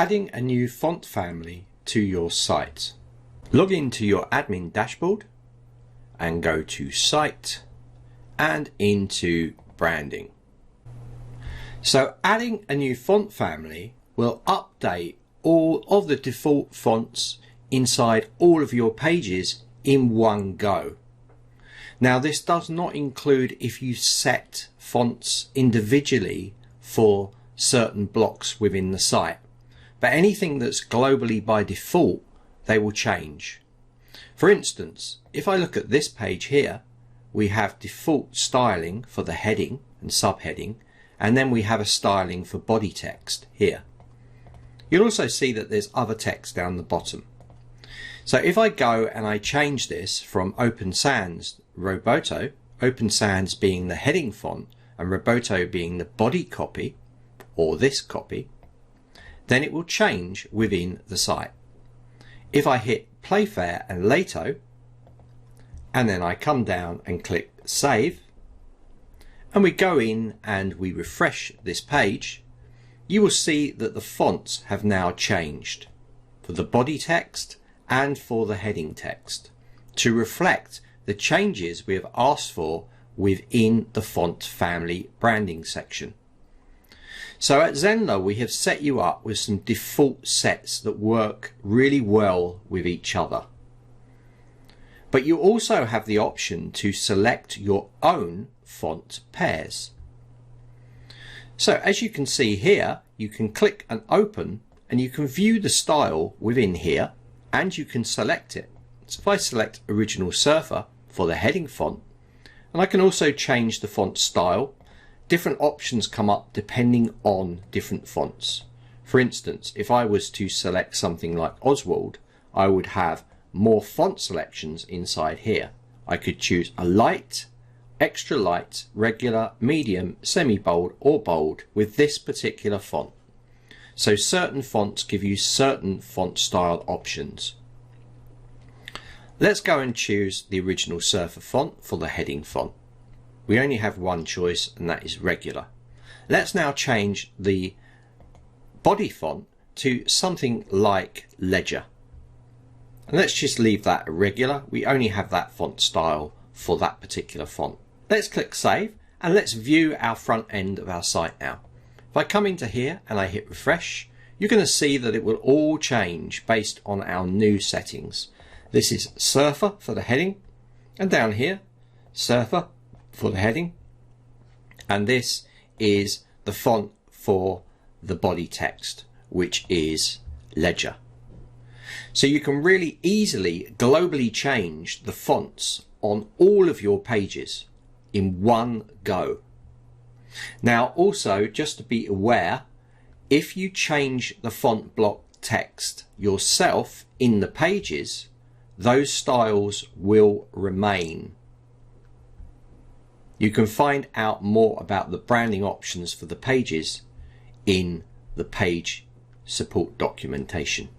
Adding a new font family to your site. Log into your admin dashboard and go to Site and into Branding. So adding a new font family will update all of the default fonts inside all of your pages in one go. Now this does not include if you set fonts individually for certain blocks within the site, but anything that's globally by default, they will change. For instance, if I look at this page here, we have default styling for the heading and subheading, and then we have a styling for body text here. You'll also see that there's other text down the bottom. So if I go and I change this from Open Sans Roboto, Open Sans being the heading font and Roboto being the body copy, or this copy, then it will change within the site. If I hit Playfair and Lato, and then I come down and click Save, and we go in and we refresh this page, you will see that the fonts have now changed for the body text and for the heading text to reflect the changes we have asked for within the font family branding section. So at Zenler we have set you up with some default sets that work really well with each other. But you also have the option to select your own font pairs. So as you can see here, you can click and open and you can view the style within here and you can select it. So if I select Original Surfer for the heading font, and I can also change the font style, different options come up depending on different fonts. For instance, if I was to select something like Oswald, I would have more font selections inside here. I could choose a light, extra light, regular, medium, semi-bold or bold with this particular font. So certain fonts give you certain font style options. Let's go and choose the Original Surfer font for the heading font. We only have one choice and that is regular. Let's now change the body font to something like Ledger. And let's just leave that regular. We only have that font style for that particular font. Let's click Save and let's view our front end of our site now. If I come into here and I hit refresh, you're going to see that it will all change based on our new settings. This is Surfer for the heading, and down here, Surfer for the heading, and this is the font for the body text, which is Ledger. So you can really easily globally change the fonts on all of your pages in one go. Now also, just to be aware, if you change the font block text yourself in the pages, those styles will remain. You can find out more about the branding options for the pages in the page support documentation.